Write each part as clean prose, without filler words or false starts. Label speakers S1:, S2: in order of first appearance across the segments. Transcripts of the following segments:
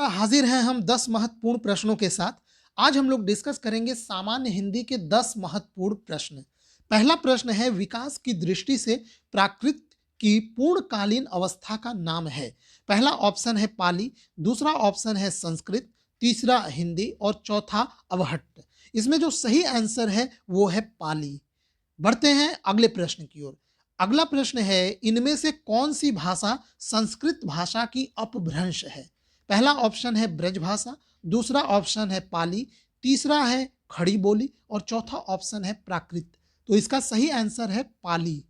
S1: हाजिर हैं हम 10 महत्वपूर्ण प्रश्नों के साथ। आज हम लोग डिस्कस करेंगे सामान्य हिंदी के 10 महत्वपूर्ण प्रश्न। पहला प्रश्न है, विकास की दृष्टि से प्राकृत की पूर्णकालीन अवस्था का नाम है। पहला ऑप्शन है पाली, दूसरा ऑप्शन है संस्कृत, तीसरा हिंदी और चौथा अवहट्ट। इसमें जो सही आंसर है वो है पाली। बढ़ते हैं अगले प्रश्न की ओर। अगला प्रश्न है, इनमें से कौन सी भाषा संस्कृत भाषा की अपभ्रंश है। पहला ऑप्शन है ब्रज भाषा, दूसरा ऑप्शन है पाली, तीसरा है खड़ी बोली और चौथा ऑप्शन है प्राकृत। तो इसका सही आंसर है पाली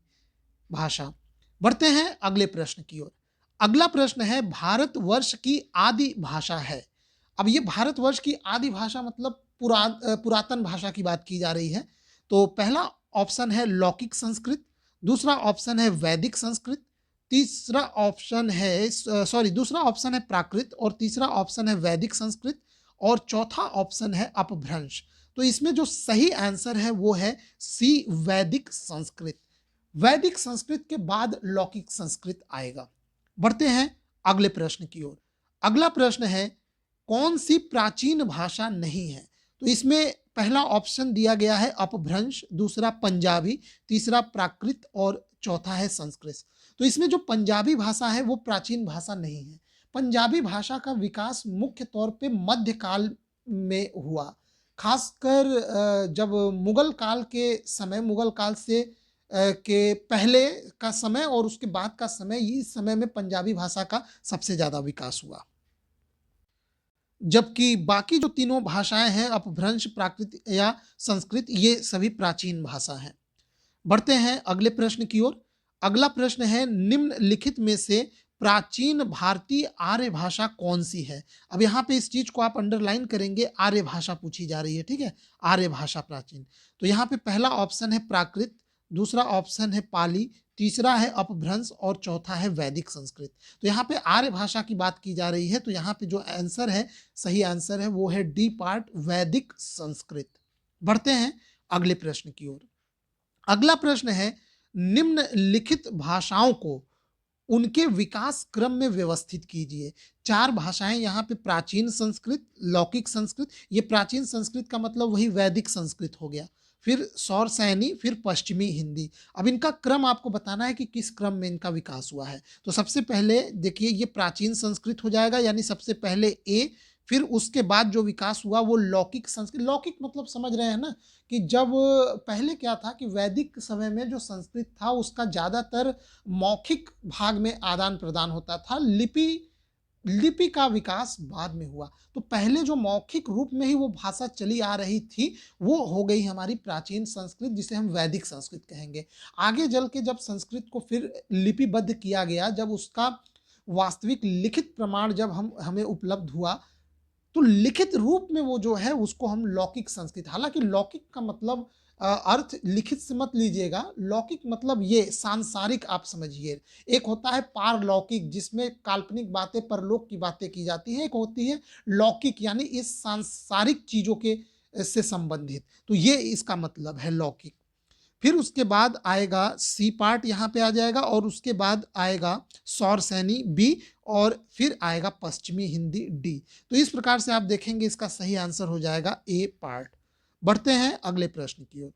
S1: भाषा। बढ़ते हैं अगले प्रश्न की ओर। अगला प्रश्न है, भारतवर्ष की आदि भाषा है। अब ये भारतवर्ष की आदि भाषा मतलब पुरातन भाषा की बात की जा रही है। तो पहला ऑप्शन है लौकिक संस्कृत, दूसरा ऑप्शन है वैदिक संस्कृत, तीसरा ऑप्शन है दूसरा ऑप्शन है प्राकृत और तीसरा ऑप्शन है वैदिक संस्कृत और चौथा ऑप्शन है अपभ्रंश। तो इसमें जो सही आंसर है वो है सी, वैदिक संस्कृत। वैदिक संस्कृत के बाद लौकिक संस्कृत आएगा। बढ़ते हैं अगले प्रश्न की ओर। अगला प्रश्न है, कौन सी प्राचीन भाषा नहीं है। तो इसमें पहला ऑप्शन दिया गया है अपभ्रंश, दूसरा पंजाबी, तीसरा प्राकृत और चौथा है संस्कृत। तो इसमें जो पंजाबी भाषा है वो प्राचीन भाषा नहीं है। पंजाबी भाषा का विकास मुख्य तौर पे मध्यकाल में हुआ, खासकर जब मुगल काल के समय, मुगल काल से के पहले का समय और उसके बाद का समय, इस समय में पंजाबी भाषा का सबसे ज्यादा विकास हुआ। जबकि बाकी जो तीनों भाषाएं हैं अपभ्रंश, प्राकृत या संस्कृत, ये सभी प्राचीन भाषा हैं। बढ़ते हैं अगले प्रश्न की ओर। अगला प्रश्न है, निम्नलिखित में से प्राचीन भारतीय आर्य भाषा कौन सी है। अब यहाँ पे इस चीज को आप अंडरलाइन करेंगे, आर्य भाषा पूछी जा रही है, ठीक है, आर्य भाषा प्राचीन। तो यहाँ पे पहला ऑप्शन है प्राकृत, दूसरा ऑप्शन है पाली, तीसरा है अपभ्रंश और चौथा है वैदिक संस्कृत। तो यहाँ पे आर्य भाषा की बात की जा रही है। तो यहाँ पे जो आंसर है, सही आंसर है वो है डी पार्ट, वैदिक संस्कृत। बढ़ते हैं अगले प्रश्न की ओर। अगला प्रश्न है, निम्नलिखित भाषाओं को उनके विकास क्रम में व्यवस्थित कीजिए। चार भाषाएं यहाँ पे, प्राचीन संस्कृत, लौकिक संस्कृत, ये प्राचीन संस्कृत का मतलब वही वैदिक संस्कृत हो गया, फिर सौरसैनी, फिर पश्चिमी हिंदी। अब इनका क्रम आपको बताना है कि किस क्रम में इनका विकास हुआ है। तो सबसे पहले देखिए, ये प्राचीन संस्कृत हो जाएगा, यानी सबसे पहले ए, फिर उसके बाद जो विकास हुआ वो लौकिक संस्कृत। लौकिक मतलब समझ रहे हैं ना, कि जब पहले क्या था कि वैदिक समय में जो संस्कृत था उसका ज्यादातर मौखिक भाग में आदान प्रदान होता था, लिपि का विकास बाद में हुआ। तो पहले जो मौखिक रूप में ही वो भाषा चली आ रही थी वो हो गई हमारी प्राचीन संस्कृत, जिसे हम वैदिक संस्कृत कहेंगे। आगे चल के जब संस्कृत को फिर लिपिबद्ध किया गया, जब उसका वास्तविक लिखित प्रमाण जब हमें उपलब्ध हुआ, तो लिखित रूप में वो जो है उसको हम लौकिक संस्कृत, हालांकि लौकिक का मतलब अर्थ लिखित से मत लीजिएगा, लौकिक मतलब ये सांसारिक आप समझिए। एक होता है पारलौकिक, जिसमें काल्पनिक बातें, परलोक की बातें की जाती है। एक होती है लौकिक, यानी इस सांसारिक चीजों के से संबंधित। तो ये इसका मतलब है लौकिक। फिर उसके बाद आएगा सी पार्ट, यहाँ पे आ जाएगा, और उसके बाद आएगा सौरसैनी बी, और फिर आएगा पश्चिमी हिंदी डी। तो इस प्रकार से आप देखेंगे इसका सही आंसर हो जाएगा ए पार्ट। बढ़ते हैं अगले प्रश्न की ओर।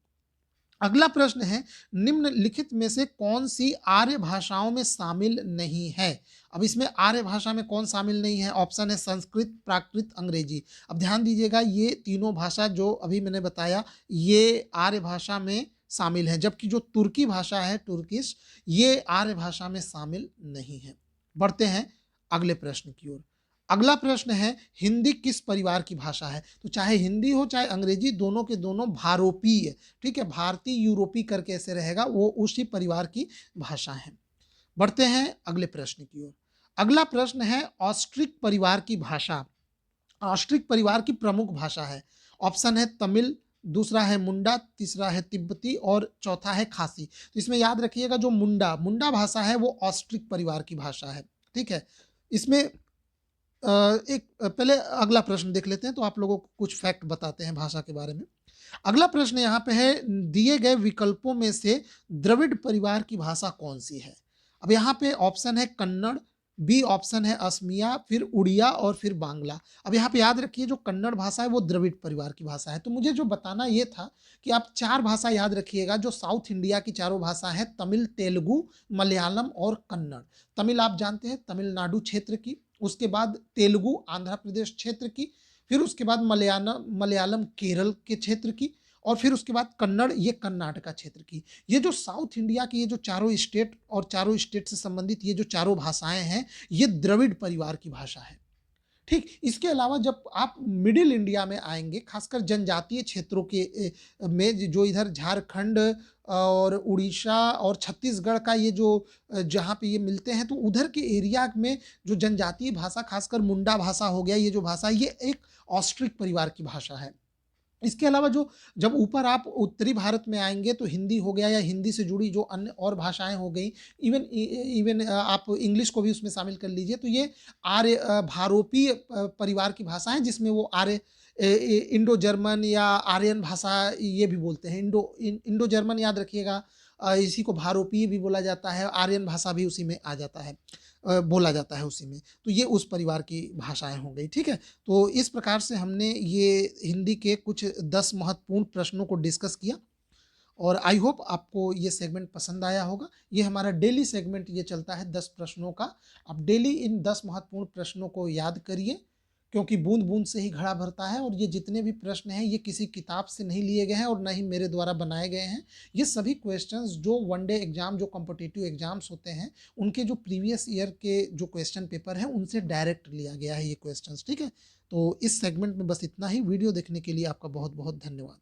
S1: अगला प्रश्न है, निम्नलिखित में से कौन सी आर्य भाषाओं में शामिल नहीं है। अब इसमें आर्य भाषा में कौन शामिल नहीं है। ऑप्शन है संस्कृत, प्राकृत, अंग्रेजी। अब ध्यान दीजिएगा, ये तीनों भाषा जो अभी मैंने बताया ये आर्य भाषा में शामिल है, जबकि जो तुर्की भाषा है, तुर्किश, ये आर्य भाषा में शामिल नहीं है। बढ़ते हैं अगले प्रश्न की ओर। अगला प्रश्न है, हिंदी किस परिवार की भाषा है। तो चाहे हिंदी हो चाहे अंग्रेजी, दोनों के दोनों भारोपीय, ठीक है, भारतीय यूरोपीय करके ऐसे रहेगा, वो उसी परिवार की भाषा है। बढ़ते हैं अगले प्रश्न की ओर। अगला प्रश्न है, ऑस्ट्रिक परिवार की भाषा, ऑस्ट्रिक परिवार की प्रमुख भाषा है। ऑप्शन है तमिल, दूसरा है मुंडा, तीसरा है तिब्बती और चौथा है खासी। तो इसमें याद रखिएगा, जो मुंडा भाषा है वो ऑस्ट्रिक परिवार की भाषा है, ठीक है। इसमें एक पहले अगला प्रश्न देख लेते हैं, तो आप लोगों को कुछ फैक्ट बताते हैं भाषा के बारे में। अगला प्रश्न यहाँ पे है, दिए गए विकल्पों में से द्रविड़ परिवार की भाषा कौन सी है। अब यहाँ पे ऑप्शन है कन्नड़, बी ऑप्शन है असमिया, फिर उड़िया और फिर बांग्ला। अब यहाँ पे याद रखिए जो कन्नड़ भाषा है वो द्रविड़ परिवार की भाषा है। तो मुझे जो बताना ये था कि आप 4 भाषा याद रखिएगा जो साउथ इंडिया की चारों भाषा हैं, तमिल, तेलुगु, मलयालम और कन्नड़। तमिल आप जानते हैं तमिलनाडु क्षेत्र की, उसके बाद तेलुगु आंध्र प्रदेश क्षेत्र की, फिर उसके बाद मलयालम केरल के क्षेत्र की, और फिर उसके बाद कन्नड़ ये कर्नाटका क्षेत्र की। ये जो साउथ इंडिया की ये जो चारों स्टेट और चारों स्टेट से संबंधित ये जो चारों भाषाएं हैं, ये द्रविड़ परिवार की भाषा है। ठीक, इसके अलावा जब आप मिडिल इंडिया में आएंगे, खासकर जनजातीय क्षेत्रों के में जो इधर झारखंड और उड़ीसा और छत्तीसगढ़ का ये जो जहाँ पे ये मिलते हैं, तो उधर के एरिया में जो जनजातीय भाषा, खासकर मुंडा भाषा हो गया, ये जो भाषा ये एक ऑस्ट्रिक परिवार की भाषा है। इसके अलावा जो जब ऊपर आप उत्तरी भारत में आएंगे तो हिंदी हो गया या हिंदी से जुड़ी जो अन्य और भाषाएं हो गई, इवन आप इंग्लिश को भी उसमें शामिल कर लीजिए, तो ये आर्य भारोपीय परिवार की भाषा है, जिसमें वो आर्य इंडो जर्मन या आर्यन भाषा ये भी बोलते हैं। इंडो जर्मन याद रखिएगा, इसी को भारोपीय भी बोला जाता है, आर्यन भाषा भी उसी में आ जाता है, बोला जाता है उसी में। तो ये उस परिवार की भाषाएं हो गई। ठीक है, तो इस प्रकार से हमने ये हिंदी के कुछ 10 महत्वपूर्ण प्रश्नों को डिस्कस किया, और आई होप आपको ये सेगमेंट पसंद आया होगा। ये हमारा डेली सेगमेंट ये चलता है 10 प्रश्नों का। आप डेली इन 10 महत्वपूर्ण प्रश्नों को याद करिए, क्योंकि बूंद बूंद से ही घड़ा भरता है, और ये जितने भी प्रश्न हैं ये किसी किताब से नहीं लिए गए हैं और ना ही मेरे द्वारा बनाए गए हैं। ये सभी क्वेश्चंस जो वनडे एग्जाम, जो कॉम्पिटिटिव एग्जाम्स होते हैं, उनके जो प्रीवियस ईयर के जो क्वेश्चन पेपर हैं उनसे डायरेक्ट लिया गया है ये क्वेश्चंस। ठीक है, तो इस सेगमेंट में बस इतना ही। वीडियो देखने के लिए आपका बहुत बहुत धन्यवाद।